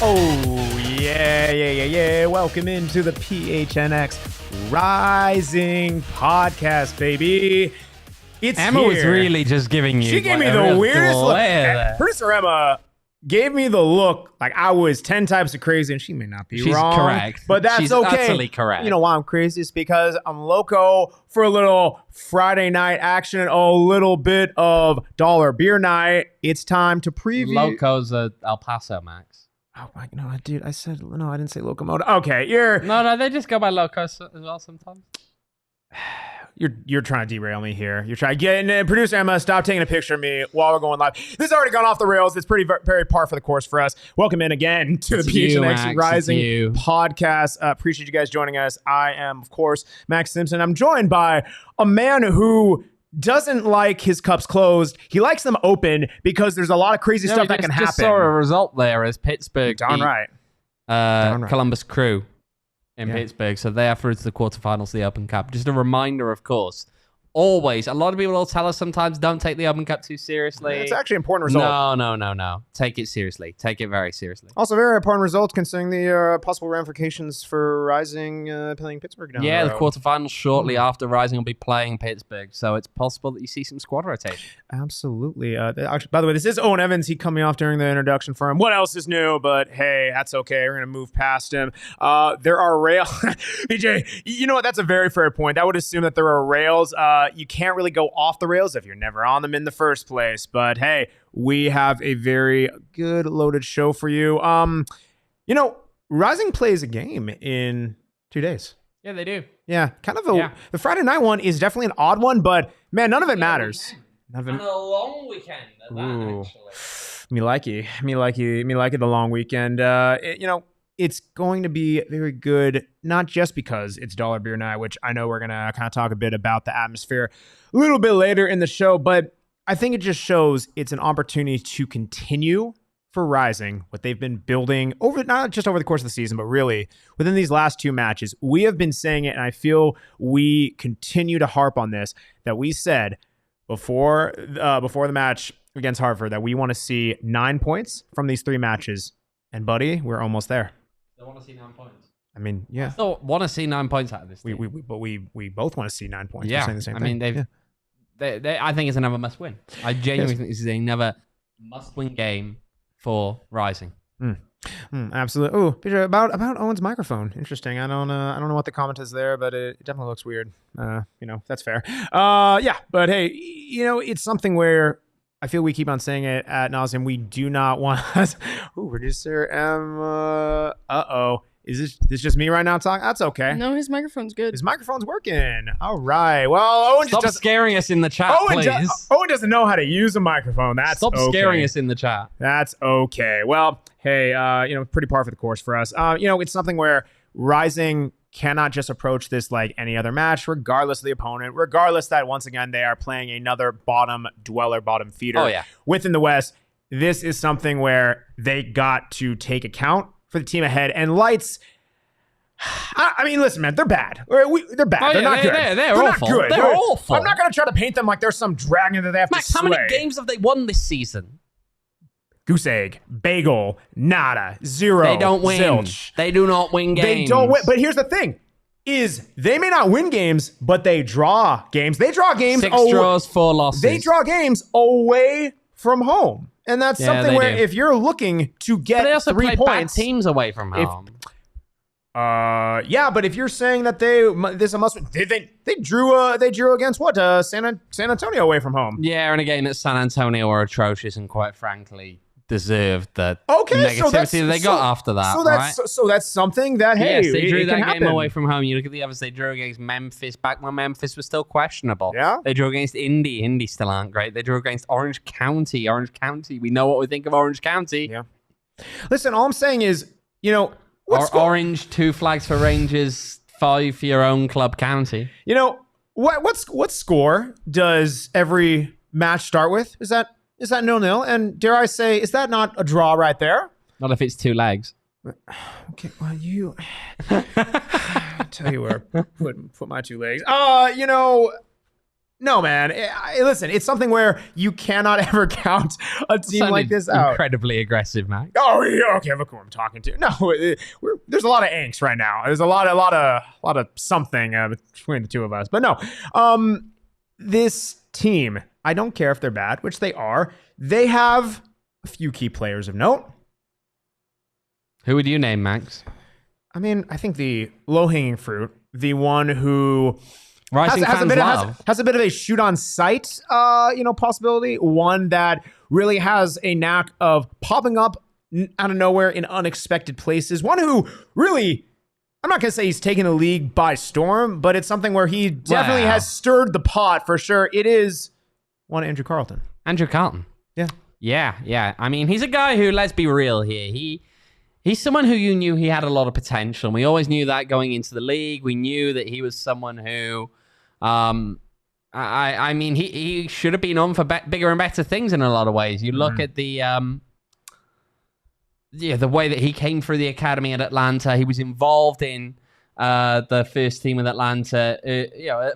Oh, yeah. Welcome into the PHNX Rising Podcast, baby. It's Emma here. was really just giving you. She gave me the weirdest look. Producer Emma gave me the look like I was 10 types of crazy, and she may not be wrong. She's correct. But that's She's okay. absolutely correct. You know why I'm crazy? It's because I'm loco for a little Friday night action, a little bit of dollar beer night. It's time to preview. Loco's El Paso, Max. Oh my, no, dude, I didn't say locomotive. Okay, No, they just go by Locos as well sometimes. You're trying to derail me here. You're trying to get in. Producer Emma, stop taking a picture of me while we're going live. This has already gone off the rails. It's pretty very par for the course for us. Welcome in again to the PHNX Rising Podcast. Appreciate you guys joining us. I am, of course, Max Simpson. I'm joined by a man who doesn't like his cups closed. He likes them open because there's a lot of crazy stuff that can happen. Just saw a result there as Pittsburgh Darn right. Columbus Crew in Pittsburgh. So they are through to the quarterfinals of the Open Cup. Just a reminder, of course, always, a lot of people will tell us sometimes don't take the Open Cup too seriously. It's actually an important result. No. Take it seriously. Take it very seriously. Also, very important result considering the possible ramifications for Rising playing Pittsburgh down the the road. quarterfinals shortly after Rising will be playing Pittsburgh, so it's possible that you see some squad rotation. Absolutely. Actually, by the way, this is Owain Evans. He coming off during the introduction for him. What else is new? But hey, that's okay. We're going to move past him. There are rails. BJ, you know what? That's a very fair point. I would assume that there are rails. You can't really go off the rails if you're never on them in the first place. But hey, we have a very good loaded show for you. Rising plays a game in 2 days. Yeah, they do. Yeah, kind of the Friday night one is definitely an odd one, but man, none of it matters. And a long weekend at that, actually. Me like it, the long weekend. It's going to be very good, not just because it's Dollar Beer Night, which I know we're going to kind of talk a bit about the atmosphere a little bit later in the show, but I think it just shows it's an opportunity to continue for Rising what they've been building over, not just over the course of the season, but really within these last two matches. We have been saying it, and I feel we continue to harp on this, that we said before the match against Hartford that we want to see 9 points from these three matches. And buddy, we're almost there. I want to see 9 points. I mean, yeah. I still want to see 9 points out of this team. We both want to see 9 points. Yeah. We're saying the same thing. They I think it's another must-win. I genuinely think this is another must-win game for Rising. Absolutely. Oh, Peter, about Owen's microphone. Interesting. I don't know what the comment is there, but it definitely looks weird. That's fair. But hey, it's something where I feel we keep on saying it ad nauseum. We do not want us. Ooh, producer Emma. Is this just me right now talking? That's okay. No, his microphone's good. His microphone's working. All right. Well, Owen Stop scaring us in the chat, please. Owen doesn't know how to use a microphone. Stop scaring us in the chat. That's okay. Well, hey, pretty par for the course for us. It's something where Rising cannot just approach this like any other match, regardless of the opponent, regardless that once again they are playing another bottom dweller, bottom feeder within the West. This is something where they got to take account for the team ahead. And Lights, I mean, listen, man, they're bad. They're bad. They're not good. They're awful. Not good. They're awful. I'm not going to try to paint them like there's some dragon that they have Max, to slay. how many games have they won this season? Goose egg, bagel, nada, zero. They don't win. Zilch. They do not win games. They don't win. But here's the thing. Is they may not win games, but they draw games. They draw games. 6 draws, 4 losses. They draw games away from home. And that's something where if you're looking to get 3 points. They also play bad teams away from home. But if you're saying that this is a must win, they drew against what? San Antonio away from home. Yeah, and again at San Antonio were atrocious and quite frankly deserved the negativity they got after that. So that's something that yes, they drew that game happen. away from home. You look at the others, they drew against Memphis back when Memphis was still questionable. Yeah. They drew against Indy. Indy still aren't great. They drew against Orange County. Orange County. We know what we think of Orange County. Yeah. Listen, all I'm saying is, Orange, 2 flags for Rangers, 5 for your own club county. What score does every match start with? Is that 0-0? And dare I say, is that not a draw right there? Not if it's 2 legs. Okay, well, you... I'll tell you where put my 2 legs. No, man. Listen, it's something where you cannot ever count a team like this out. Incredibly aggressive, Max. Oh, yeah, okay. Look who I'm talking to. No, there's a lot of angst right now. There's a lot of something between the two of us. But no, this team, I don't care if they're bad, which they are. They have a few key players of note. Who would you name, Max? I mean, I think the low-hanging fruit, the one who has a bit of a shoot on sight, possibility. One that really has a knack of popping up out of nowhere in unexpected places. One who really, I'm not going to say he's taken the league by storm, but it's something where he definitely has stirred the pot for sure. It is one Andrew Carleton. Andrew Carleton. Yeah. I mean, he's a guy who, let's be real here, He's someone who you knew he had a lot of potential. We always knew that going into the league. We knew that he was someone who, I mean, he should have been on for bigger and better things in a lot of ways. You look at the way that he came through the academy at Atlanta. He was involved in the first team with Atlanta,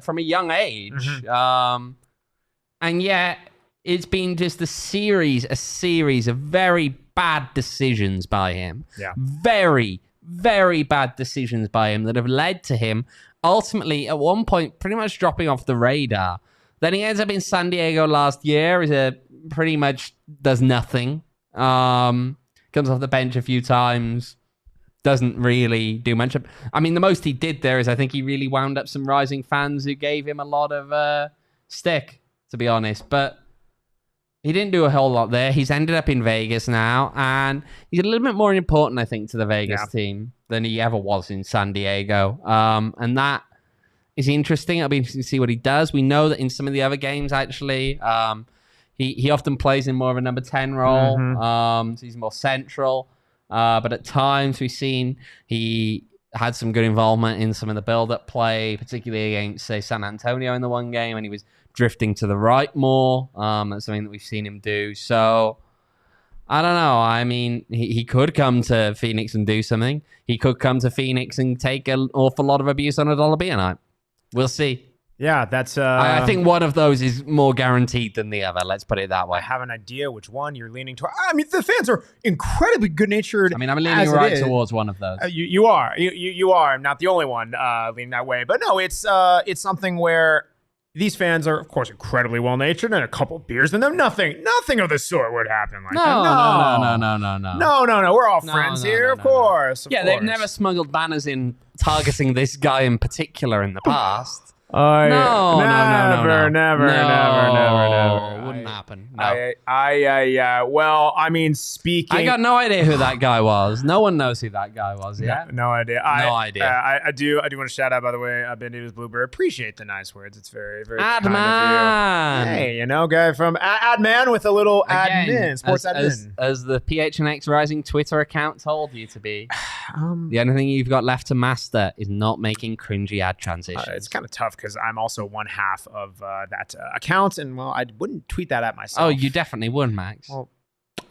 from a young age, and yet it's been just a series of very bad decisions by him. Yeah. Very, very bad decisions by him that have led to him ultimately at one point pretty much dropping off the radar. Then he ends up in San Diego last year, pretty much does nothing. Comes off the bench a few times, doesn't really do much. I mean, the most he did there is I think he really wound up some rising fans who gave him a lot of stick, to be honest. But he didn't do a whole lot there. He's ended up in Vegas now, and he's a little bit more important, I think, to the Vegas team than he ever was in San Diego. And that is interesting. It'll be interesting to see what he does. We know that in some of the other games, actually, he often plays in more of a number 10 role. So he's more central. But at times, we've seen he had some good involvement in some of the build-up play, particularly against, say, San Antonio in the one game, and he was drifting to the right more. That's something that we've seen him do. So, I don't know. I mean, he could come to Phoenix and do something. He could come to Phoenix and take an awful lot of abuse on $1 beer night. We'll see. Yeah, that's... I think one of those is more guaranteed than the other. Let's put it that way. I have an idea which one you're leaning toward. I mean, the fans are incredibly good-natured. I mean, I'm leaning right towards one of those. You are. You are. I'm not the only one leaning that way. But no, it's something where these fans are, of course, incredibly well-natured, and a couple beers in them, nothing of the sort would happen like that. No. We're all friends here, of course. Yeah, they've never smuggled banners in targeting this guy in particular in the past. Never. Wouldn't happen. No. Well, I mean, speaking... I got no idea who that guy was. No one knows who that guy was, yeah? No idea. No idea. I do want to shout out, by the way, Ben Davis Bluebird. Appreciate the nice words. It's very, very kind of you. Hey, guy from Adman with a little admin, sports admin. As the PHNX Rising Twitter account told you to be, the only thing you've got left to master is not making cringy ad transitions. It's kind of tough because I'm also one half of that account, and well, I wouldn't tweet that at myself. Oh, you definitely would, Max. Well,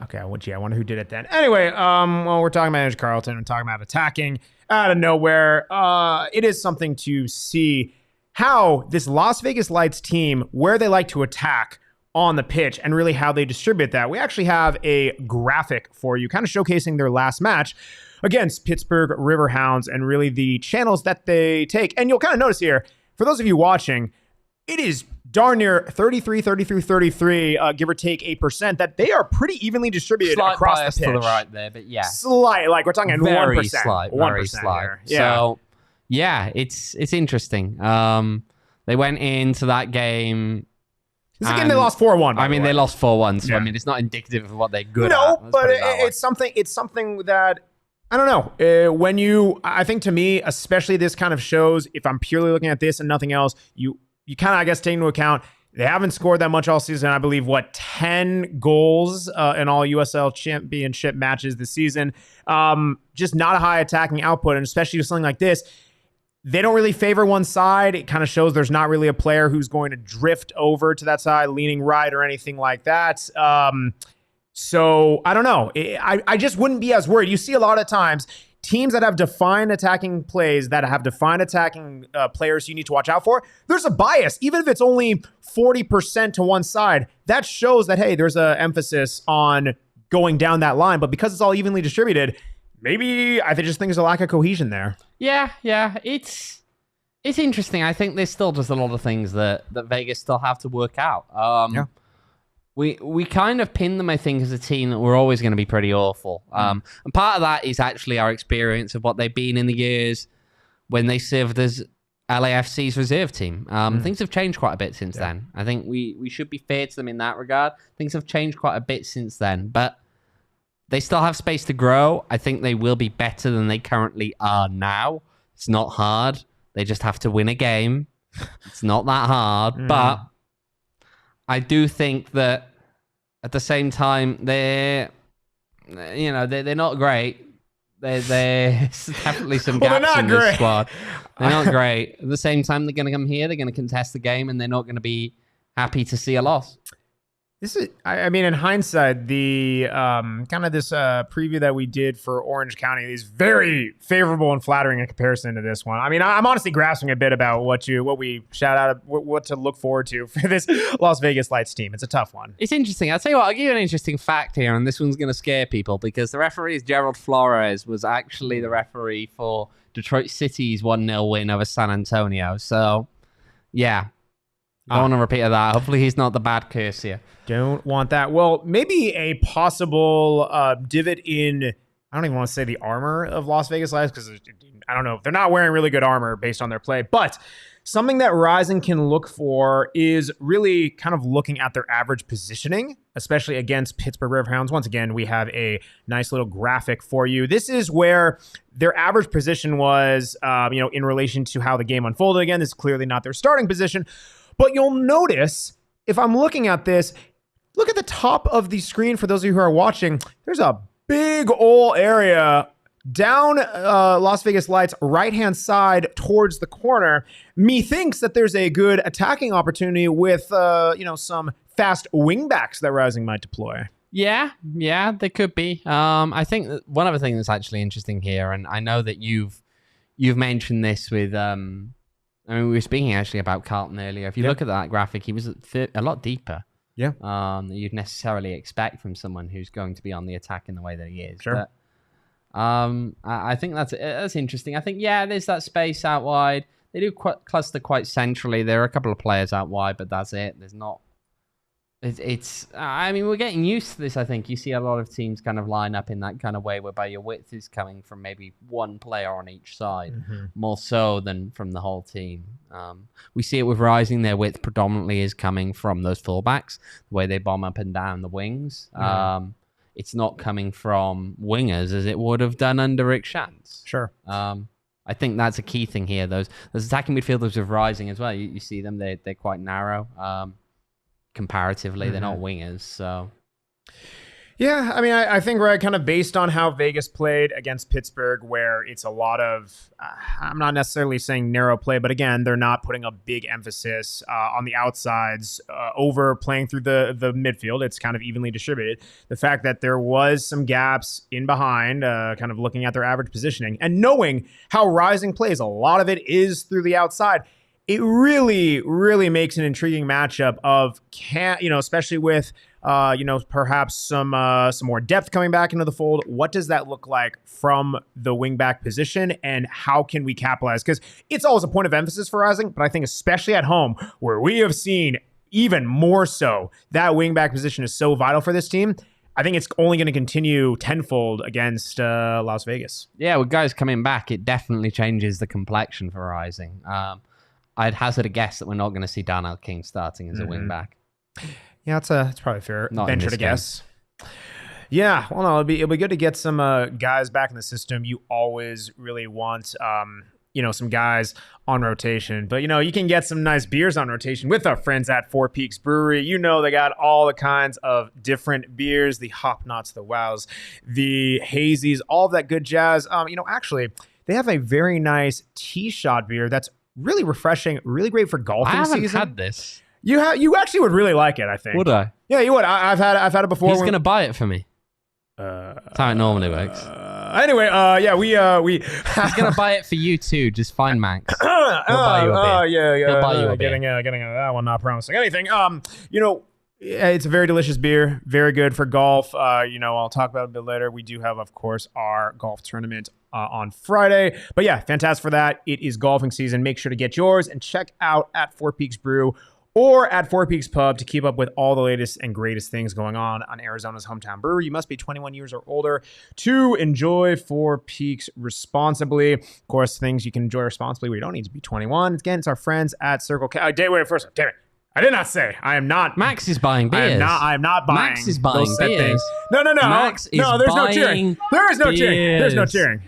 okay, I wonder who did it then. Anyway, we're talking about Andrew Carleton. We're talking about attacking out of nowhere. It is something to see how this Las Vegas Lights team, where they like to attack on the pitch, and really how they distribute that. We actually have a graphic for you, kind of showcasing their last match against Pittsburgh Riverhounds, and really the channels that they take. And you'll kind of notice here, for those of you watching, it is darn near 33, give or take 8%, that they are pretty evenly distributed across the pitch. To the right there, but yeah. Slight, like we're talking very 1%. Slight, 1% very slight. here. Yeah. So, yeah, it's interesting. They went into that game... This is a game they lost 4-1. I mean, they lost 4-1, so I mean, it's not indicative of what they're good at. No, but it's something that... I don't know. I think to me, especially this kind of shows, if I'm purely looking at this and nothing else, you kind of, I guess, take into account, they haven't scored that much all season. I believe, 10 goals in all USL Championship matches this season. Just not a high attacking output, and especially with something like this, they don't really favor one side. It kind of shows there's not really a player who's going to drift over to that side, leaning right or anything like that. So I don't know. I just wouldn't be as worried. You see a lot of times teams that have defined attacking plays, that have defined attacking players you need to watch out for, there's a bias. Even if it's only 40% to one side, that shows that, hey, there's an emphasis on going down that line. But because it's all evenly distributed, maybe I just think there's a lack of cohesion there. Yeah. It's interesting. I think there's still just a lot of things that Vegas still have to work out. We kind of pin them, I think, as a team that we're always going to be pretty awful. And part of that is actually our experience of what they've been in the years when they served as LAFC's reserve team. Things have changed quite a bit since then. I think we should be fair to them in that regard. Things have changed quite a bit since then, but they still have space to grow. I think they will be better than they currently are now. It's not hard. They just have to win a game. It's not that hard, but I do think that at the same time, they're not great. There's definitely some gaps in this squad. They're not great. At the same time, they're going to come here, they're going to contest the game, and they're not going to be happy to see a loss. This is, I mean, in hindsight, the kind of this preview that we did for Orange County is very favorable and flattering in comparison to this one. I mean, I'm honestly grasping a bit about what we shout out, what to look forward to for this Las Vegas Lights team. It's a tough one. It's interesting. I'll tell you what, I'll give you an interesting fact here, and this one's going to scare people because the referee, Gerald Flores, was actually the referee for Detroit City's 1-0 win over San Antonio. So, yeah. I don't want to repeat that. Hopefully he's not the bad curse here. Don't want that. Well, maybe a possible divot in, I don't even want to say the armor of Las Vegas Lights because I don't know. They're not wearing really good armor based on their play. But something that Rising can look for is really kind of looking at their average positioning, especially against Pittsburgh Riverhounds. Once again, we have a nice little graphic for you. This is where their average position was, in relation to how the game unfolded. Again, this is clearly not their starting position. But you'll notice, if I'm looking at this, look at the top of the screen for those of you who are watching. There's a big old area down Las Vegas Lights right-hand side towards the corner. Methinks that there's a good attacking opportunity with, some fast wingbacks that Rising might deploy. Yeah, there could be. I think that one other thing that's actually interesting here, and I know that you've mentioned this with... we were speaking actually about Carleton earlier. If you look at that graphic, he was a lot deeper. Yeah. Than you'd necessarily expect from someone who's going to be on the attack in the way that he is. Sure. But, I think that's interesting. I think, there's that space out wide. They do cluster quite centrally. There are a couple of players out wide, but that's it. There's not... we're getting used to this, I think. You see a lot of teams kind of line up in that kind of way whereby your width is coming from maybe one player on each side, more so than from the whole team. We see it with Rising. Their width predominantly is coming from those fullbacks, the way they bomb up and down the wings. It's not coming from wingers as it would have done under Rick Shantz. Sure. I think that's a key thing here. Those attacking midfielders with Rising as well. You see them, they're quite narrow. Comparatively, they're not wingers, so... Yeah, I mean, I think, right, kind of based on how Vegas played against Pittsburgh, where it's a lot of, I'm not necessarily saying narrow play, but again, they're not putting a big emphasis on the outsides over playing through the midfield. It's kind of evenly distributed. The fact that there was some gaps in behind, kind of looking at their average positioning, and knowing how Rising plays, a lot of it is through the outside. It really, really makes an intriguing matchup of especially with perhaps some more depth coming back into the fold. What does that look like from the wingback position, and how can we capitalize? Because it's always a point of emphasis for Rising, but I think especially at home, where we have seen even more so that wingback position is so vital for this team. I think it's only going to continue tenfold against Las Vegas. Yeah, with guys coming back, it definitely changes the complexion for Rising. I'd hazard a guess that we're not going to see Darnell King starting as a wingback. Yeah, it's probably fair venture to guess. Yeah, well, no, it'll be good to get some guys back in the system. You always really want, some guys on rotation. But, you can get some nice beers on rotation with our friends at Four Peaks Brewery. They got all the kinds of different beers, the Hop Knots, the Wows, the Hazies, all of that good jazz. Actually, they have a very nice T-shot beer that's really refreshing, really great for golfing season. I haven't had this. You actually would really like it, I think. Would I? Yeah, you would. I've had it before. Who's going to buy it for me? That's how it normally works. Anyway, we He's gonna buy it for you too. Just find Max. He'll buy you a beer. Yeah. He'll buy you a getting beer. that one, not promising anything. It's a very delicious beer, very good for golf. I'll talk about it a bit later. We do have, of course, our golf tournament on Friday. But yeah, fantastic for that. It is golfing season. Make sure to get yours and check out at Four Peaks Brew or at Four Peaks Pub to keep up with all the latest and greatest things going on Arizona's hometown brewery. You must be 21 years or older to enjoy Four Peaks responsibly. Of course, things you can enjoy responsibly where you don't need to be 21. Again, it's our friends at Circle K. First, damn it. I did not say. I am not. Max is buying beers. I am not buying. Max is buying those beers. Things. No. Max is no, there's no cheering. buying There is no cheering. There's no beers. cheering.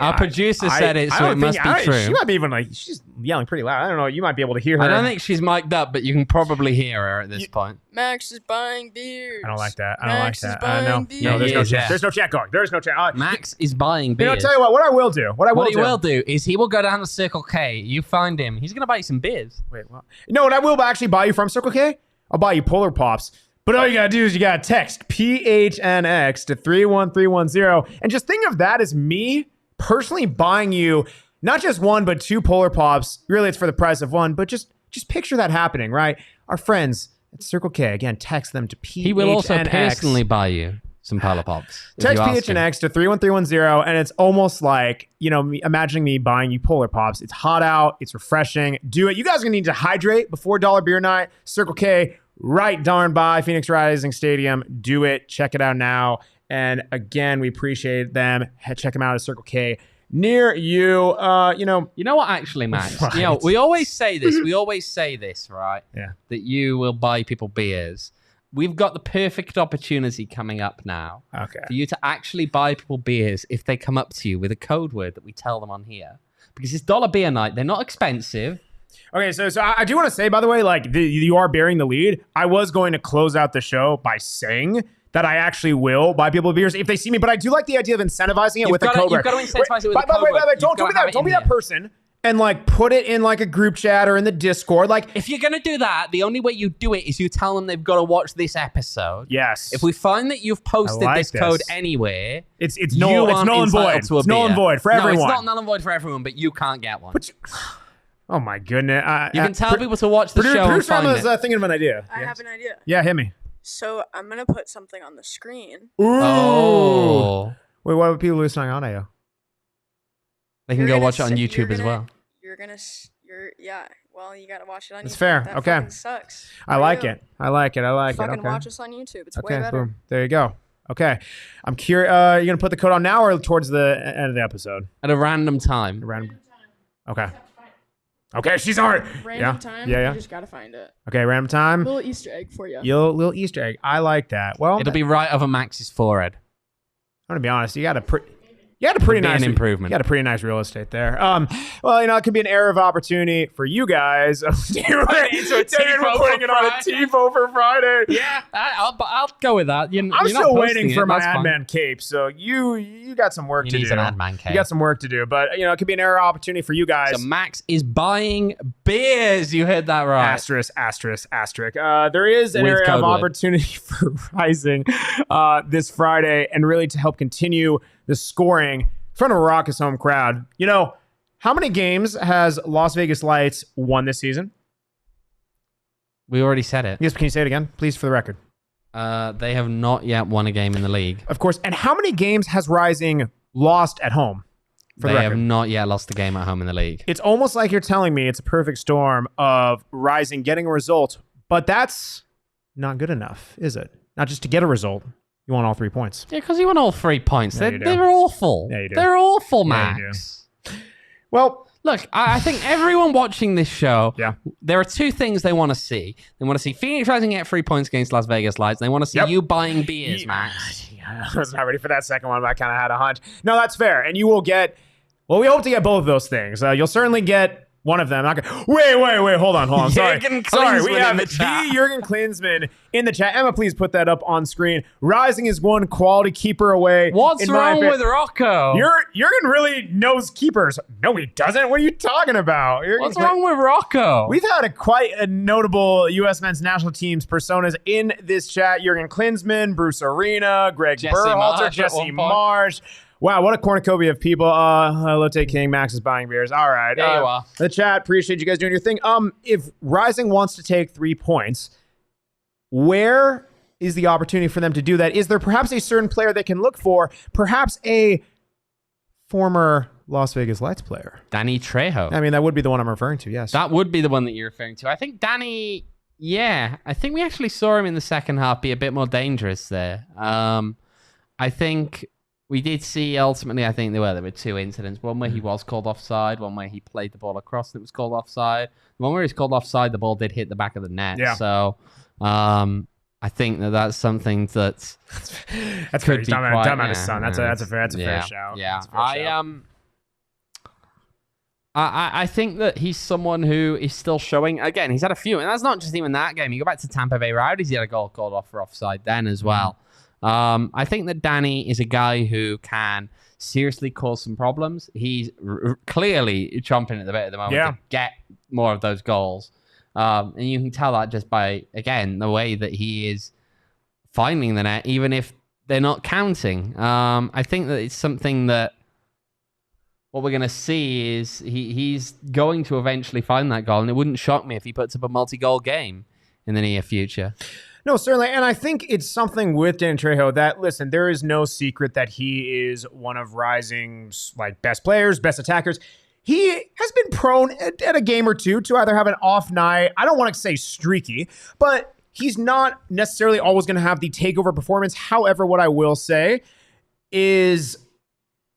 Our producer said it, so it must be true. She might be even she's yelling pretty loud. I don't know. You might be able to hear her. I don't think she's mic'd up, but you can probably hear her at this point. Max is buying beers. I don't like that. Max is buying beers. No, there's Yeah, no yeah, chat. yeah. There's no chat going. There's no chat. Max is buying beers. I'll tell you what I will do. What he will do is he will go down to Circle K. You find him. He's going to buy you some beers. Wait, what? No, what I will actually buy you from Circle K? I'll buy you Polar Pops. But all you got to do is you got to text PHNX to 31310. And just think of that as me personally buying you not just one, but two Polar Pops. Really, it's for the price of one, but just picture that happening, right? Our friends at Circle K, again, text them to PHNX. He will also personally buy you some Polar Pops. Text PHNX to 31310, and it's almost like, imagining me buying you Polar Pops. It's hot out. It's refreshing. Do it. You guys are going to need to hydrate before Dollar Beer Night. Circle K, right darn by Phoenix Rising Stadium. Do it. Check it out now. And again, we appreciate them. Check them out at Circle K near you. You know what, actually, Max? Right. We always say this. Right? Yeah. That you will buy people beers. We've got the perfect opportunity coming up now for you to actually buy people beers if they come up to you with a code word that we tell them on here. Because it's Dollar Beer Night. They're not expensive. Okay, so I do want to say, by the way, you are bearing the lead. I was going to close out the show by saying that I actually will buy people beers if they see me, but I do like the idea of incentivizing it with a code word. You've got to incentivize it with a code word. By the way, don't be that person and put it in a group chat or in the Discord. If you're going to do that, the only way you do it is you tell them they've got to watch this episode. Yes. If we find that you've posted this code anywhere, it's null and void. It's null and void for everyone. No, it's not null and void for everyone, but you can't get one. Oh my goodness. You can tell people to watch the show and find it. Thinking of an idea. I have an idea. Yeah, hit me. So I'm going to put something on the screen. Ooh. Oh. Wait, what are people listening on AO? They can go watch it on YouTube as well. You got to watch it on YouTube. It's fair. That okay. fucking sucks. I like it. Fucking watch us on YouTube. It's way better. Boom. There you go. Okay. I'm curious. You're going to put the code on now or towards the end of the episode? At a random time. Okay. Okay, she's hard. Random time. Yeah. You just gotta find it. Okay, random time. Little Easter egg for you. Little Easter egg. I like that. Well, It'll be right over Max's forehead. I'm gonna be honest. You got a pretty nice improvement. You got a pretty nice real estate there. Well, it could be an era of opportunity for you guys. We're putting it on a TiVo for Friday. Yeah, I'll go with that. I'm still waiting for my ad man cape. So you got some work to do. You need an ad man cape. You got some work to do, but it could be an era of opportunity for you guys. So Max is buying beers. You heard that right. Asterisk. There is an area of opportunity for Rising this Friday, and really to help continue the scoring in front of a raucous home crowd. How many games has Las Vegas Lights won this season? We already said it. Yes, can you say it again, please, for the record? They have not yet won a game in the league. Of course. And how many games has Rising lost at home? They have not yet lost a game at home in the league. It's almost like you're telling me it's a perfect storm of Rising getting a result, but that's not good enough, is it? Not just to get a result. You want all 3 points. Yeah, because you want all 3 points. Yeah, They're awful. Yeah, you do. They're awful, Max. Yeah, you do. Well, look, I think everyone watching this show, yeah, there are two things they want to see. They want to see Phoenix Rising get 3 points against Las Vegas Lights. They want to see you buying beers, Max. Yeah, I was not ready for that second one, but I kind of had a hunch. No, that's fair. And you will get, well, we hope to get both of those things. You'll certainly get One of them. Wait. Hold on. Sorry. Sorry. We have the chat. the Jurgen Klinsmann in the chat. Emma, please put that up on screen. Rising is one quality keeper away. What's wrong with Rocco? Jurgen really knows keepers. No, he doesn't. What are you talking about? What's wrong with Rocco? We've had quite a notable U.S. men's national team's personas in this chat. Jurgen Klinsmann, Bruce Arena, Greg Berhalter, Jesse Marsh. Wow, what a cornucopia of people. Lotte King, Max is buying beers. All right. There you are. The chat, appreciate you guys doing your thing. If Rising wants to take 3 points, where is the opportunity for them to do that? Is there perhaps a certain player they can look for? Perhaps a former Las Vegas Lights player? Danny Trejo. I mean, that would be the one I'm referring to, yes. That would be the one that you're referring to. I think Danny, I think we actually saw him in the second half be a bit more dangerous there. I think... We did see, ultimately, I think there were 2 incidents. One where he was called offside, one where he played the ball across and it was called offside. The one where he's called offside, the ball did hit the back of the net. Yeah. So I think that's something that's fair. He's talking about his son. That's a fair shout. Yeah. I think that he's someone who is still showing. Again, he's had a few, and that's not just even that game. You go back to Tampa Bay Rowdies, he had a goal called off for offside then as well. I think that Danny is a guy who can seriously cause some problems. He's clearly chomping at the bit at the moment to get more of those goals. And you can tell that just by, again, the way that he is finding the net, even if they're not counting. I think that it's something that what we're going to see is he's going to eventually find that goal, and it wouldn't shock me if he puts up a multi-goal game in the near future. No, certainly. And I think it's something with Dan Trejo that, listen, there is no secret that he is one of Rising's best players, best attackers. He has been prone at a game or two to either have an off night. I don't want to say streaky, but he's not necessarily always going to have the takeover performance. However, what I will say is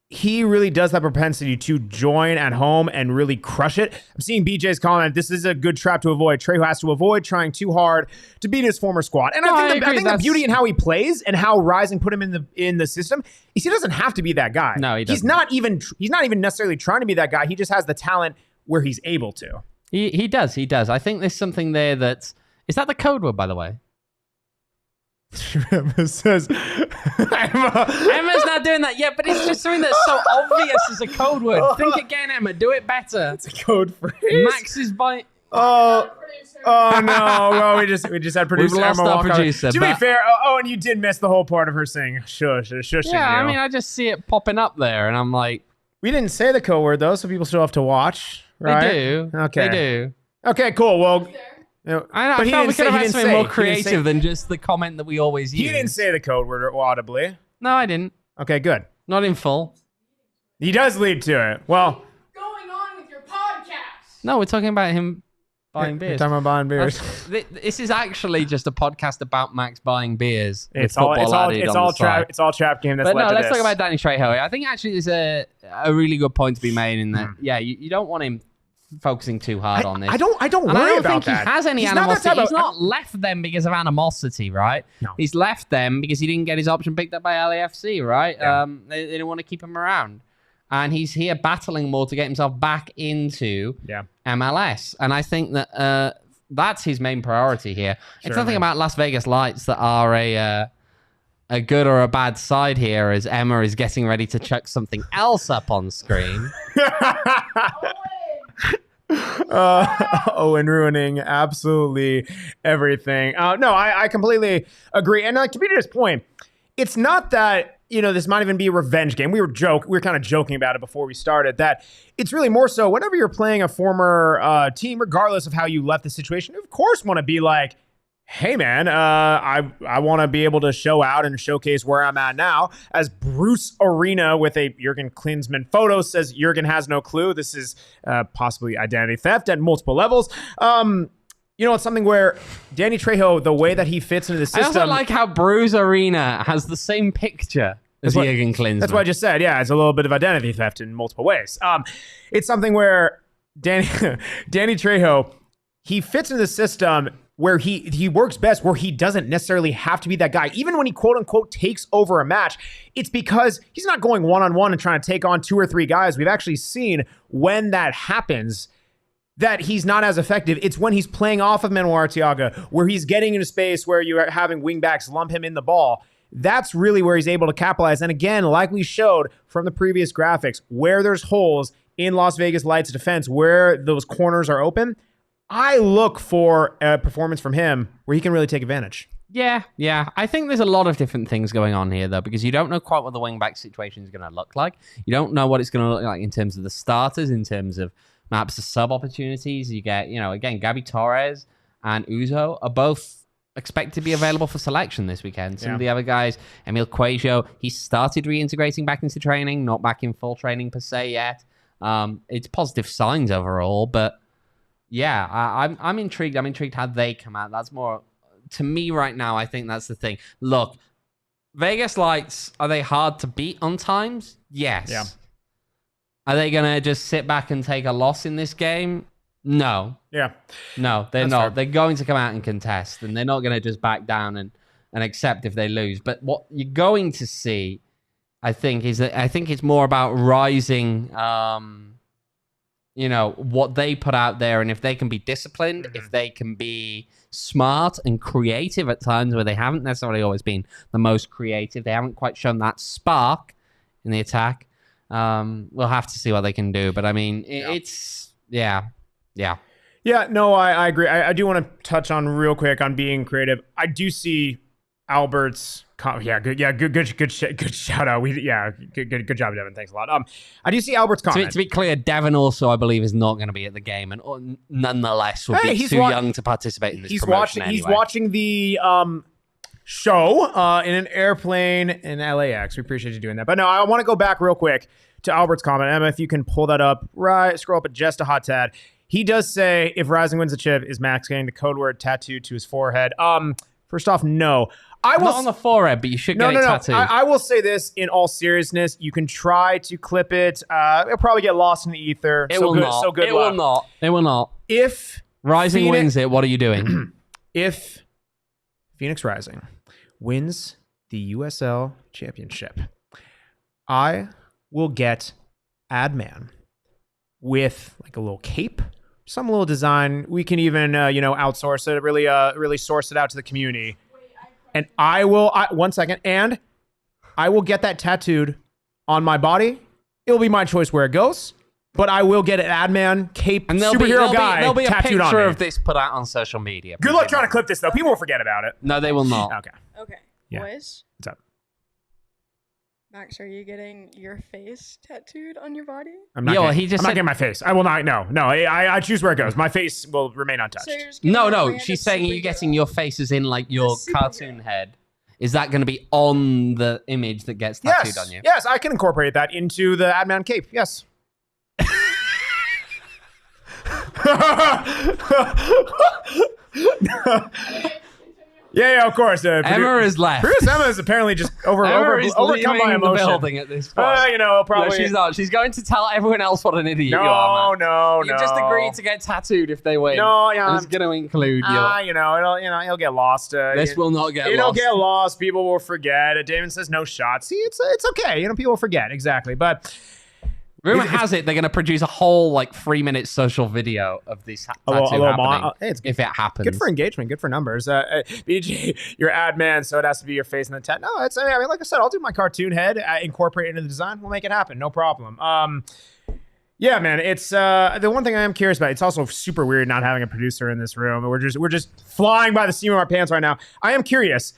he really does have a propensity to join at home and really crush it. I'm seeing BJ's comment, this is a good trap to avoid. Trejo has to avoid trying too hard to beat his former squad. And I think the beauty in how he plays and how Rising put him in the system is he doesn't have to be that guy. No, he doesn't. He's not even necessarily trying to be that guy. He just has the talent where he's able to. He does. I think there's something there that's... Is that the code word, by the way? Emma says Emma's not doing that yet, but it's just something that's so obvious as a code word. Think again, Emma. Do it better. It's a code phrase. Max is by. Oh no! Well, we just had producer. We've lost Emma our producer. To be fair, and you did miss the whole part of her saying shush. Yeah, I mean, I just see it popping up there, and I'm like, we didn't say the code word though, so people still have to watch, right? They do. Okay. They do. Okay, cool. Well. I felt we could have had something more creative than just the comment that we always use. He didn't say the code word audibly. No, I didn't. Okay, good. Not in full. He does lead to it. Well, what's going on with your podcast? No, we're talking about him buying beers. We're talking about buying beers. This is actually just a podcast about Max buying beers. It's all trap game. That's but no, let's this. talk about Danny Trejo. I think actually there's a really good point to be made in that. Yeah, you don't want him focusing too hard on this. I don't worry about that. I don't think he has any animosity. He's not left them because of animosity, right? No. He's left them because he didn't get his option picked up by LAFC, right? Yeah. They didn't want to keep him around. And he's here battling more to get himself back into MLS. And I think that that's his main priority here. It's nothing about Las Vegas Lights that are a good or a bad side here as Emma is getting ready to chuck something else up on screen. Owain ruining absolutely everything. No, I completely agree. And to BJ's point, it's not that, this might even be a revenge game. We were kind of joking about it before we started, that it's really more so whenever you're playing a former team, regardless of how you left the situation, you of course want to be like, hey man, I want to be able to show out and showcase where I'm at now. As Bruce Arena with a Jurgen Klinsmann photo says, Jurgen has no clue. This is possibly identity theft at multiple levels. It's something where Danny Trejo, the way that he fits into the system. I also like how Bruce Arena has the same picture as Jurgen Klinsmann. That's what I just said. Yeah, it's a little bit of identity theft in multiple ways. It's something where Danny Trejo, he fits into the system where he works best, where he doesn't necessarily have to be that guy. Even when he quote unquote takes over a match, it's because he's not going one-on-one and trying to take on 2 or 3 guys. We've actually seen when that happens, that he's not as effective. It's when he's playing off of Manuel Arteaga, where he's getting into space where you're having wingbacks lump him in the ball. That's really where he's able to capitalize. And again, like we showed from the previous graphics, where there's holes in Las Vegas Light's defense, where those corners are open, I look for a performance from him where he can really take advantage. Yeah. I think there's a lot of different things going on here, though, because you don't know quite what the wingback situation is going to look like. You don't know what it's going to look like in terms of the starters, in terms of perhaps the sub opportunities. You get, again, Gabby Torres and Uzo are both expected to be available for selection this weekend. Some of the other guys, Emil Cuejo, he started reintegrating back into training, not back in full training per se yet. It's positive signs overall, but yeah, I'm intrigued. I'm intrigued how they come out. That's more, to me right now, I think that's the thing. Look, Vegas Lights, are they hard to beat on times? Yes. Yeah. Are they going to just sit back and take a loss in this game? No. Yeah. No, they're That's not. fair. They're going to come out and contest, and they're not going to just back down and accept if they lose. But what you're going to see, I think, is that I think it's more about rising, what they put out there, and if they can be disciplined, if they can be smart and creative at times where they haven't necessarily always been the most creative. They haven't quite shown that spark in the attack. We'll have to see what they can do. But I mean, it's, yeah. Yeah, no, I agree. I do want to touch on real quick on being creative. I do see Albert's good shout out. Good job, Devin. Thanks a lot. I do see Albert's comment. To be clear, Devin also, I believe, is not going to be at the game, and nonetheless will be too young to participate in this promotion anyway. He's watching the show in an airplane in LAX. We appreciate you doing that. But no, I want to go back real quick to Albert's comment. Emma, if you can pull that up, right, scroll up just a hot tad. He does say, if Rising wins the chip, is Max getting the code word tattooed to his forehead? First off, no. Not on the forehead, but you should get it tattooed. I will say this in all seriousness. You can try to clip it. It'll probably get lost in the ether. It will not. It will not. If Rising wins it, what are you doing? If Phoenix Rising wins the USL Championship, I will get Adman with like a little cape, some little design. We can even, outsource it, really source it out to the community. And I will get that tattooed on my body. It'll be my choice where it goes, but I will get an Adman cape and superhero guy there'll be a tattooed on me. picture of this put out on social media. Good luck trying to clip this though. People will forget about it. No, they will not. Okay. Yeah. Boys, What's up? Max, are you getting your face tattooed on your body? I'm not getting my face. I will not. No. I choose where it goes. My face will remain untouched. So you're just getting a No. random She's saying you're superhero? getting your face as in like your superhero. cartoon head. Is that going to be on the image that gets tattooed on you? Yes, I can incorporate that into the Adman cape. Yes. Yeah, of course. Emma is left. Producer Emma is apparently just overcome by the emotion. building at this point. Probably. No, she's not. She's going to tell everyone else what an idiot you are, man. No. You just agreed to get tattooed if they win. No, yeah. It's going to include you. It'll get lost. This will not get lost. It'll get lost. People will forget. Damon says no shots. See, it's okay. People will forget. Exactly. But rumor has it they're going to produce a whole 3-minute social video of this tattoo happening. If it happens. Good for engagement. Good for numbers. BG, your ad man, so it has to be your face in the tat. No, like I said, I'll do my cartoon head, incorporate it into the design. We'll make it happen. No problem. Yeah, man. It's the one thing I am curious about. It's also super weird not having a producer in this room. We're just flying by the seam of our pants right now. I am curious.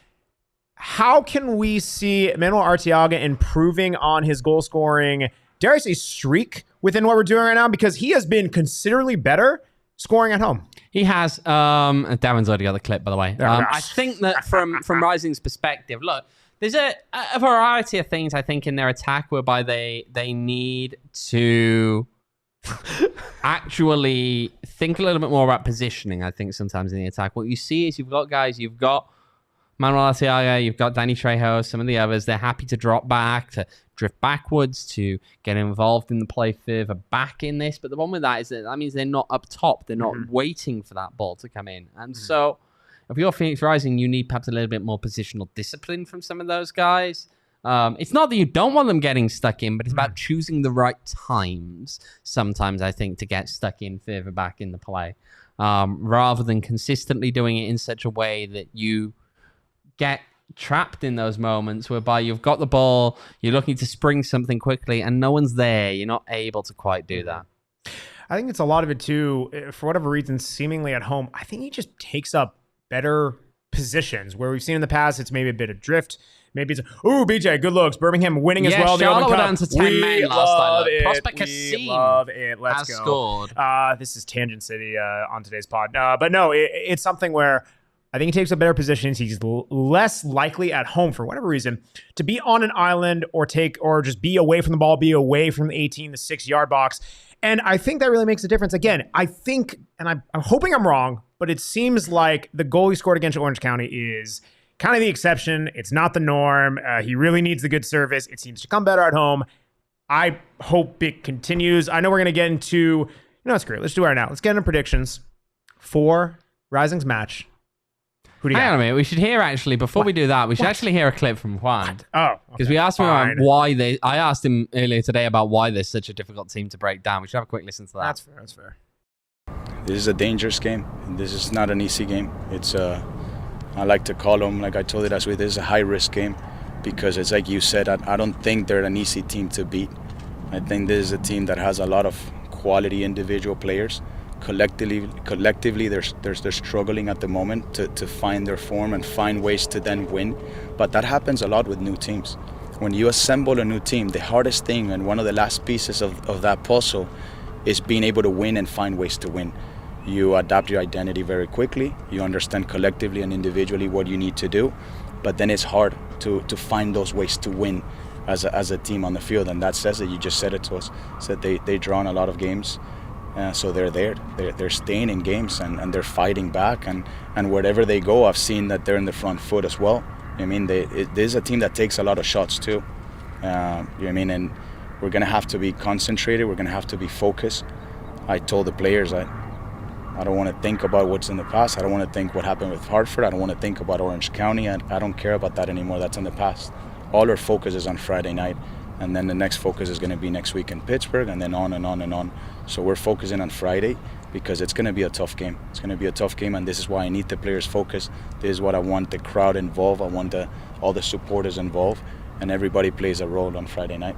How can we see Manuel Arteaga improving on his goal scoring, dare I say, streak within what we're doing right now? Because he has been considerably better scoring at home. He has. Darren's already got the clip, by the way. I think that from Rising's perspective, look, there's a variety of things, I think, in their attack whereby they need to actually think a little bit more about positioning, I think, sometimes in the attack. What you see is you've got Manuel Arteaga, you've got Danny Trejo, some of the others. They're happy to drop back, to drift backwards, to get involved in the play further back in this. But the one with that is that means they're not up top. They're not waiting for that ball to come in. And so if you're Phoenix Rising, you need perhaps a little bit more positional discipline from some of those guys. It's not that you don't want them getting stuck in, but it's about choosing the right times sometimes, I think, to get stuck in further back in the play, rather than consistently doing it in such a way that you get trapped in those moments whereby you've got the ball, you're looking to spring something quickly, and no one's there. You're not able to quite do that. I think it's a lot of it too, for whatever reason, seemingly at home. I think he just takes up better positions where we've seen in the past. It's maybe a bit of drift. Maybe it's, BJ, good looks. Birmingham winning as well. Charlotte were down to 10 men last time. Prospect We love it. Let's go. Scored. This is Tangent City on today's pod. But no, it's something where I think he takes up better positions. He's less likely at home, for whatever reason, to be on an island or just be away from the ball, be away from the 18, the 6-yard box. And I think that really makes a difference. Again, I think, and I'm hoping I'm wrong, but it seems like the goal he scored against Orange County is kind of the exception. It's not the norm. He really needs the good service. It seems to come better at home. I hope it continues. I know we're going to get into, it's great. Let's do it right now. Let's get into predictions for Rising's match. Who do you Hang got? on a minute. We should hear, actually, before we do that, we should actually hear a clip from Juan. Oh, because we asked him about I asked him earlier today about why there's such a difficult team to break down. We should have a quick listen to that. That's fair. This is a dangerous game. This is not an easy game. It's I like to call them, like I told you last week, this is a high-risk game because it's like you said, I don't think they're an easy team to beat. I think this is a team that has a lot of quality individual players. Collectively, they're struggling at the moment to find their form and find ways to then win. But that happens a lot with new teams. When you assemble a new team, the hardest thing and one of the last pieces of that puzzle is being able to win and find ways to win. You adapt your identity very quickly. You understand collectively and individually what you need to do. But then it's hard to find those ways to win as a team on the field. And that says it. You just said it to us. Said they draw in a lot of games. So they're there. They're staying in games and they're fighting back. And wherever they go, I've seen that they're in the front foot as well. I mean, there's a team that takes a lot of shots too. You know what I mean? And we're going to have to be concentrated. We're going to have to be focused. I told the players I don't want to think about what's in the past. I don't want to think what happened with Hartford. I don't want to think about Orange County. I don't care about that anymore. That's in the past. All our focus is on Friday night. And then the next focus is going to be next week in Pittsburgh and then on and on and on. So we're focusing on Friday because it's going to be a tough game. It's going to be a tough game, and this is why I need the players focused. This is what I want the crowd involved. I want all the supporters involved, and everybody plays a role on Friday night.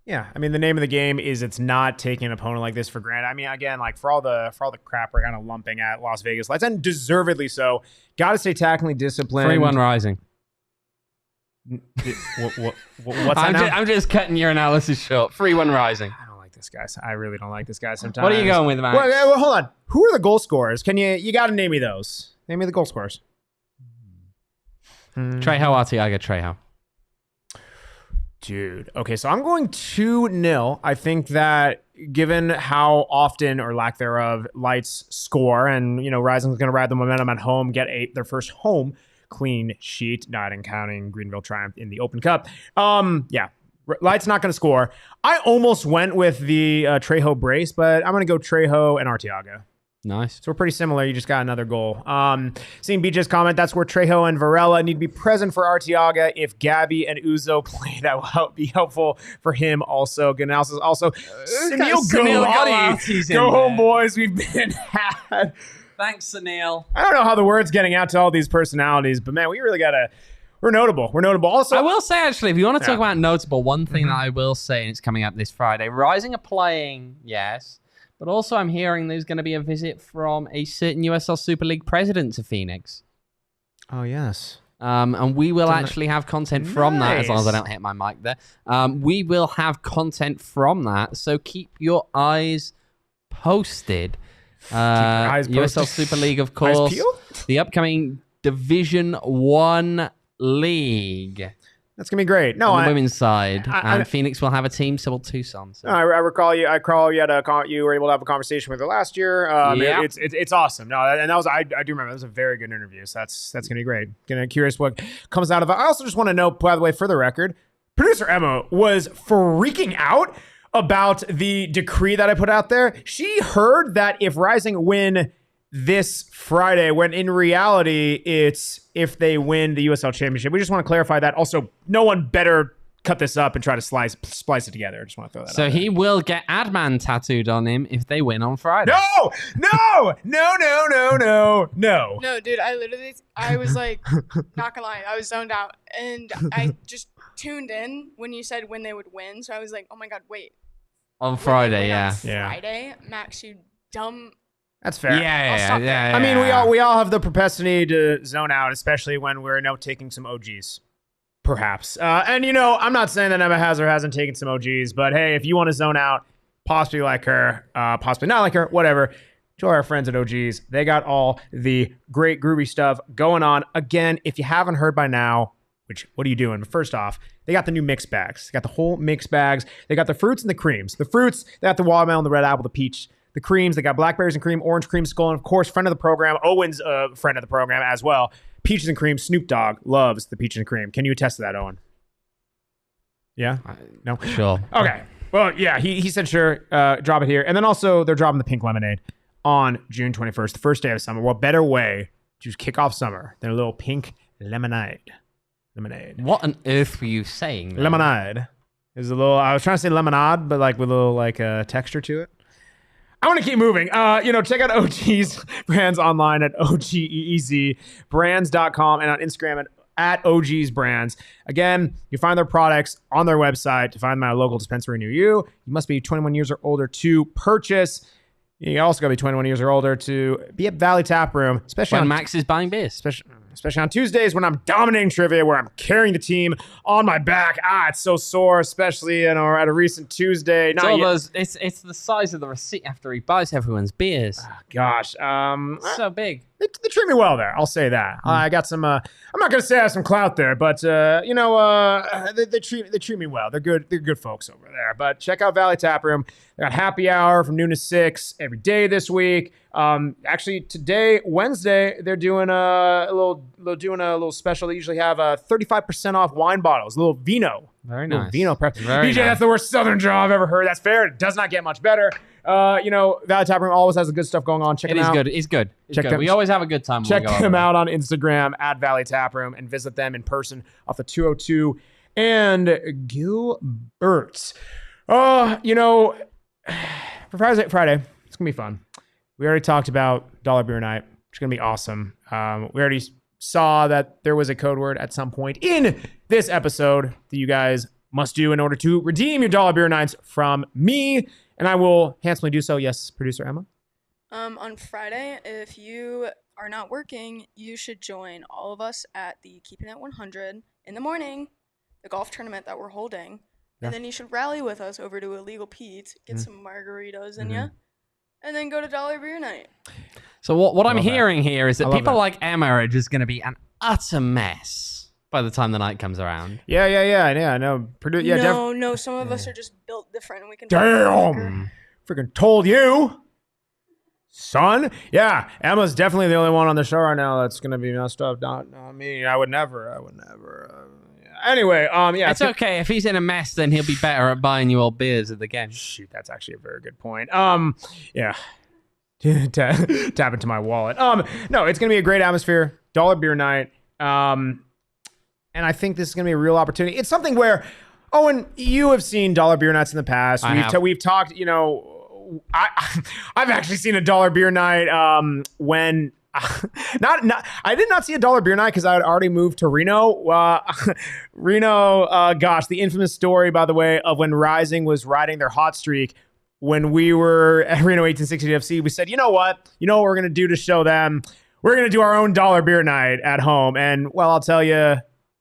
Yeah, I mean, the name of the game is it's not taking an opponent like this for granted. I mean, again, like for all the crap we're kind of lumping at Las Vegas Lights, and deservedly so, got to stay tactically disciplined. 3-1 Rising. What's that now? I'm just cutting your analysis short. 3-1 Rising. I don't like this guy. I really don't like this guy sometimes. What are you going with, Max? Well, hold on. Who are the goal scorers? You got to name me those. Name me the goal scorers. Trejo, Arteaga, Trejo. Dude. Okay, so I'm going 2-0. I think that given how often or lack thereof Lights score, and Rising's going to ride the momentum at home, get their first home clean sheet, not in counting Greenville triumph in the Open Cup. Lights not going to score. I almost went with the Trejo brace, but I'm going to go Trejo and Arteaga. Nice. So we're pretty similar. You just got another goal. Seeing BJ's comment, that's where Trejo and Varela need to be present for Arteaga. If Gabby and Uzo play, that will be helpful for him also. Good analysis. Also, Sunil Gulati. Go home, boys. We've been had. Thanks, Sunil. I don't know how the word's getting out to all these personalities, but man, we really got to... We're notable. Also, I will say, actually, if you want to talk about notable, one thing that I will say, and it's coming up this Friday, Rising are playing, yes, but also I'm hearing there's going to be a visit from a certain USL Super League president to Phoenix. Oh, yes. And we will actually have content from that, as long as I don't hit my mic there. We will have content from that, so keep your eyes posted. USL Super League, of course. The upcoming Division 1 League. That's gonna be great. No, on the women's side, and Phoenix will have a team, so will Tucson. So. I recall you. You were able to have a conversation with her last year. Yeah. It's awesome. No, and that was I do remember that was a very good interview. So that's gonna be great. Curious what comes out of it. I also just want to know, by the way, for the record, producer Emma was freaking out about the decree that I put out there. She heard that if Rising win this Friday, when in reality, it's if they win the USL Championship. We just want to clarify that. Also, no one better cut this up and try to splice it together. I just want to throw that out So there. he will get Adman tattooed on him if they win on Friday. No, No, dude, I was like, not gonna lie, I was zoned out. And I just tuned in when you said when they would win. So I was like, oh my God, wait. On Friday, On Yeah. Friday? Max, you dumb. That's fair. Yeah. I mean, we all have the propensity to zone out, especially when we're note taking some OGs, perhaps. And I'm not saying that Emma has or hasn't taken some OGs, but hey, if you want to zone out, possibly like her, possibly not like her, whatever. To our friends at OGs, they got all the great groovy stuff going on. Again, if you haven't heard by now, which what are you doing? But first off, they got the new mix bags. They got the whole mix bags. They got the fruits and the creams. The fruits, they got the watermelon, the red apple, the peach. The creams, they got blackberries and cream, orange creamsicle, and of course, friend of the program, Owen's a friend of the program as well. Peaches and cream. Snoop Dogg loves the peaches and cream. Can you attest to that, Owen? Yeah? No? Sure. Okay. Well, yeah, he said sure. Drop it here. And then also, they're dropping the pink lemonade on June 21st, the first day of summer. What better way to kick off summer than a little pink lemonade? What on earth were you saying? man? Lemonade. Is a little, I was trying to say lemonade, but like with a little texture to it. I want to keep moving. Check out OG's brands online at OGEEZbrands.com and on Instagram at OG's Brands. Again, you find their products on their website. To find them at a local dispensary near you, you must be 21 years or older to purchase. You also got to be 21 years or older to be at Valley Tap Room, especially When on Max is buying beers. especially on Tuesdays when I'm dominating trivia, where I'm carrying the team on my back. It's so sore, especially at a recent Tuesday. It's, all those, it's the size of the receipt after he buys everyone's beers. Gosh, So big. they treat me well there. I'll say that. I got some. I'm not gonna say I have some clout there, but they treat me well. They're good. They're good folks over there. But check out Valley Tap Room. They got happy hour from noon to 6 every day this week. Actually, today, Wednesday, they're doing a little special. They usually have 35% off wine bottles, a little vino. Very Little nice. Vino prep. Very DJ, nice. that's the worst Southern draw I've ever heard. That's fair. It does not get much better. Valley Tap Room always has the good stuff going on. Check It them is out. good. It's good. It's Check good. them- We always have a good time. when Check we go them over. out on Instagram at Valley Tap Room and visit them in person off the 202 and Gilbert. For Friday, it's going to be fun. We already talked about Dollar Beer Night, which is going to be awesome. We already saw that there was a code word at some point in this episode that you guys must do in order to redeem your Dollar Beer Nights from me, and I will handsomely do so. Yes, producer Emma? On Friday, if you are not working, you should join all of us at the Keeping It 100 in the morning, the golf tournament that we're holding. Yeah. And then you should rally with us over to Illegal Pete's, get some margaritas in Mhm. ya, and then go to Dollar Beer Night. So what I'm Love that. hearing here is I that love people that. like Emma are just going to be an utter mess by the time the night comes around. Yeah. No, No, some of us are just built different, and we can. talk about liquor. Damn. Freaking told you, son. Yeah, Emma's definitely the only one on the show right now that's gonna be messed up. Not me. I would never. Yeah. Anyway, yeah. It's okay. If he's in a mess, then he'll be better at buying you all beers at the game. Shoot, that's actually a very good point. Yeah. Tap into my wallet. No, it's gonna be a great atmosphere. Dollar Beer Night. And I think this is gonna be a real opportunity. It's something where, Owen, you have seen Dollar Beer Nights in the past. We've talked. I've actually seen a Dollar Beer Night when. I did not see a Dollar Beer Night because I had already moved to Reno. Gosh, the infamous story, by the way, of when Rising was riding their hot streak. When we were at Reno 1860 FC, we said, you know what we're going to do to show them? We're going to do our own Dollar Beer Night at home. And, well, I'll tell you,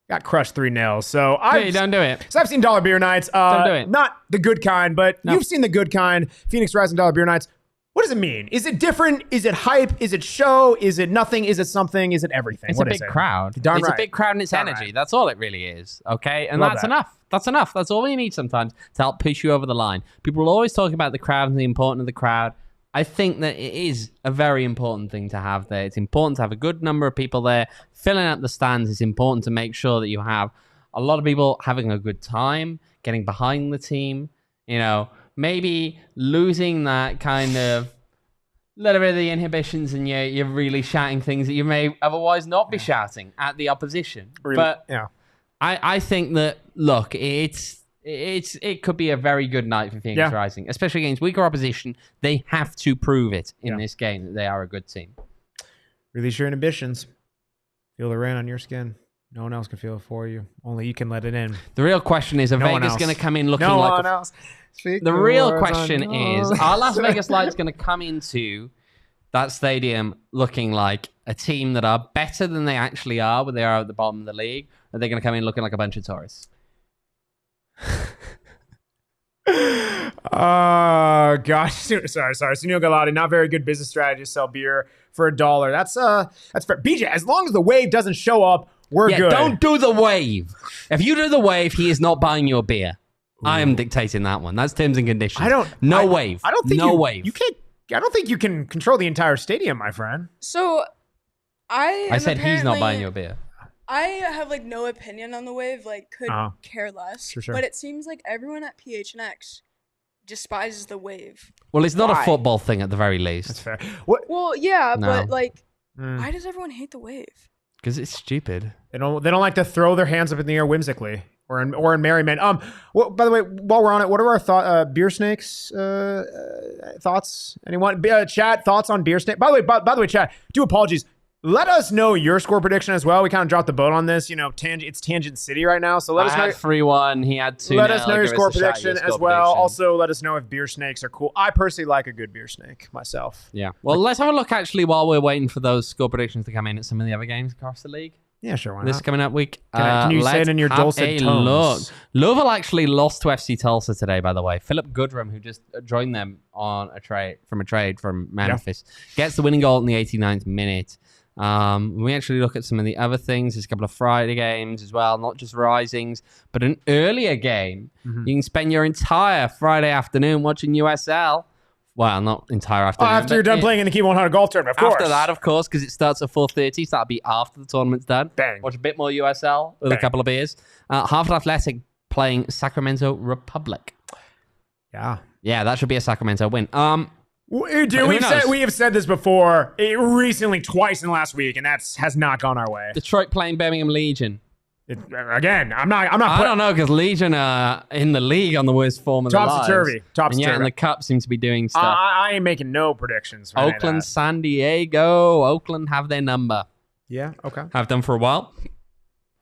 got crushed 3-0. So Don't do it. So I've seen Dollar Beer Nights. Don't do it. Not the good kind, but No. you've seen the good kind. Phoenix Rising Dollar Beer Nights. What does it mean? Is it different? Is it hype? Is it show? Is it nothing? Is it something? Is it everything? It's What a is big it? crowd. Darn It's right. a big crowd and it's Darn energy. right. That's all it really is. Okay? And Love that's that. enough. That's enough. That's all you need sometimes to help push you over the line. People will always talk about the crowd and the importance of the crowd. I think that it is a very important thing to have there. It's important to have a good number of people there filling up the stands. It's important to make sure that you have a lot of people having a good time, getting behind the team, maybe losing that kind of little bit of the inhibitions, and you're really shouting things that you may otherwise not be shouting at the opposition. Really? But Yeah. I think that, look, it could be a very good night for Phoenix Rising, especially against weaker opposition. They have to prove it in this game that they are a good team. Release your inhibitions. Feel the rain on your skin. No one else can feel it for you. Only you can let it in. The real question is, are Vegas going to come in looking no like one else? The real question is, are Las Vegas Lights going to come into that stadium looking like a team that are better than they actually are when they are at the bottom of the league? Or are they going to come in looking like a bunch of tourists? Oh gosh, sorry. Sunil Galati, not very good business strategy to sell beer for $1. That's fair. BJ, as long as the wave doesn't show up, we're good. Don't do the wave. If you do the wave, he is not buying your beer. Ooh. I am dictating that one. That's terms and conditions. Wave. I don't think wave. You can't. I don't think you can control the entire stadium, my friend. So, I said he's not buying your beer. I have like no opinion on the wave. Like, could care less. For sure. But it seems like everyone at PHNX despises the wave. Well, it's not a football thing at the very least. That's fair. What? Well, yeah, but like, why does everyone hate the wave? Because it's stupid. They don't like to throw their hands up in the air whimsically or in merriment. Well, by the way, while we're on it, what are our beer snakes thoughts? Anyone? Chat thoughts on beer snake? By the way, chat. Do apologies. Let us know your score prediction as well. We kind of dropped the boat on this. You know, it's Tangent City right now, so let us know. I had 3-1. He had 2-0. Let us know your score prediction as well. Also, let us know if beer snakes are cool. I personally like a good beer snake myself. Yeah. Well, let's have a look actually while we're waiting for those score predictions to come in at some of the other games across the league. Yeah, sure. Why not? This coming up week. Can you say it in your dulcet tones? Look. Louisville actually lost to FC Tulsa today, by the way. Philip Goodrum, who just joined them on a trade from Memphis, gets the winning goal in the 89th minute. We actually look at some of the other things. There's a couple of Friday games as well, not just Risings, but an earlier game. Mm-hmm. You can spend your entire Friday afternoon watching USL. Well, not entire afternoon. After you're done playing in the Key 100 golf tournament, of course. After that, of course, because it starts at 4:30, so that'll be after the tournament's done. Bang. Watch a bit more USL with a couple of beers. Harvard Athletic playing Sacramento Republic. Yeah. Yeah, that should be a Sacramento win. Dude, we have said this before recently, twice in the last week, and has not gone our way. Detroit playing Birmingham Legion. Again, I'm not. I don't know, because Legion are in the league on the worst form of their lives. Topsy-turvy. And the Cup seems to be doing stuff. I ain't making no predictions. Oakland, San Diego. Oakland have their number. Yeah, okay. Have done for a while.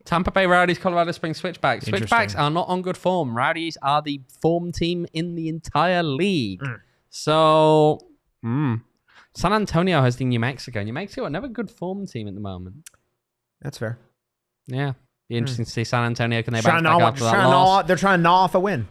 Tampa Bay Rowdies, Colorado Springs Switchbacks. Switchbacks are not on good form. Rowdies are the form team in the entire league. So, San Antonio hosting New Mexico. New Mexico are never a good form team at the moment. That's fair. Yeah. Be interesting to see San Antonio. Can they bounce back after that loss? They're trying to gnaw off a win.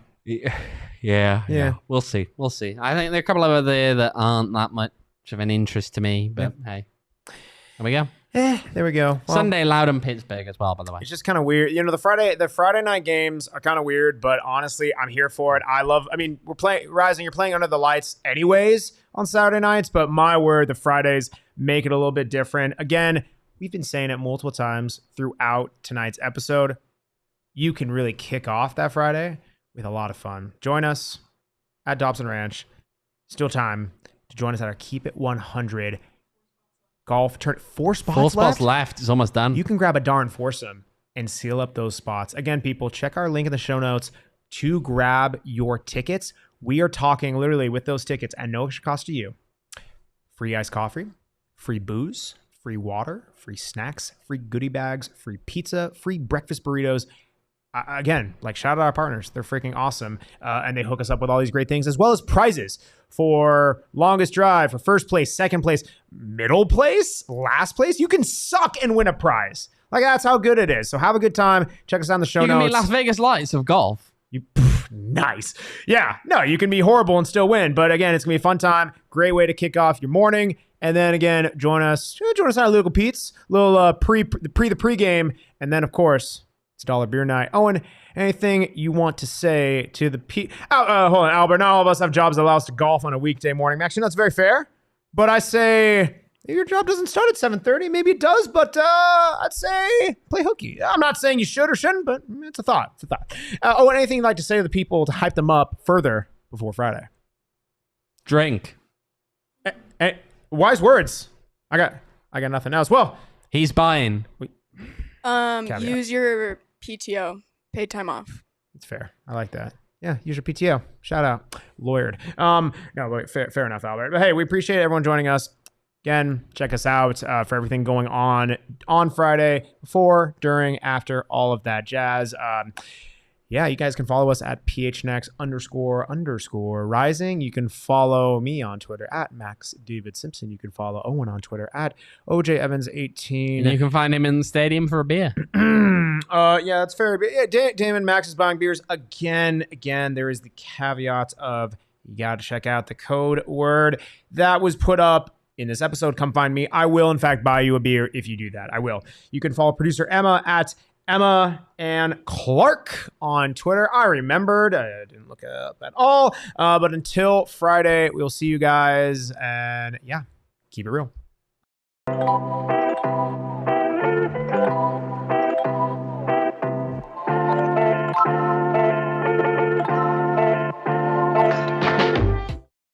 Yeah. We'll see. I think there are a couple over there that aren't that much of an interest to me, but hey. There we go. There we go. Well, Sunday, Loudon, Pittsburgh as well, by the way. It's just kind of weird. You know, the Friday night games are kind of weird, but honestly, I'm here for it. We're playing Rising. You're playing under the lights anyways on Saturday nights, but my word, the Fridays make it a little bit different. Again, we've been saying it multiple times throughout tonight's episode. You can really kick off that Friday with a lot of fun. Join us at Dobson Ranch. Still time to join us at our Keep It 100 golf tournament. 4 spots left. It's almost done. You can grab a darn foursome and seal up those spots. Again, people, check our link in the show notes to grab your tickets. We are talking literally with those tickets at no extra cost to you. Free iced coffee, free booze, free water, free snacks, free goodie bags, free pizza, free breakfast burritos. Again, shout out our partners. They're freaking awesome. And they hook us up with all these great things, as well as prizes for longest drive, for first place, second place, middle place, last place. You can suck and win a prize. That's how good it is. So have a good time. Check us out in the show notes. You can be Las Vegas Lights of golf. Nice. Yeah. No, you can be horrible and still win. But again, it's going to be a fun time. Great way to kick off your morning. And then again, join us at our local Pete's, little pre-game. And then, of course, it's $1 beer night. Owen, anything you want to say to the hold on, Albert. Not all of us have jobs that allow us to golf on a weekday morning. Actually, that's very fair. But I say your job doesn't start at 7:30. Maybe it does, but I'd say play hooky. I'm not saying you should or shouldn't, but it's a thought. Owen, anything you'd like to say to the people to hype them up further before Friday? Drink. Wise words. I got nothing else. Well, He's buying. Use your PTO, paid time off. it's fair. I like that. Yeah, use your PTO. Shout out. Lawyered. No, but fair enough, Albert. But hey, we appreciate everyone joining us. Again, check us out for everything going on Friday, before, during, after, all of that jazz. Yeah, you guys can follow us at PHNX __ rising. You can follow me on Twitter at Max David Simpson. You can follow Owen on Twitter at OJ Evans18. And you can find him in the stadium for a beer. Yeah, that's fair. But yeah, Damon Max is buying beers again. There is the caveat of you got to check out the code word that was put up in this episode. Come find me. I will, in fact, buy you a beer if you do that. I will. You can follow producer Emma at Emma and Clark on Twitter. I remembered. I didn't look it up at all. But until Friday, we'll see you guys. And yeah, keep it real.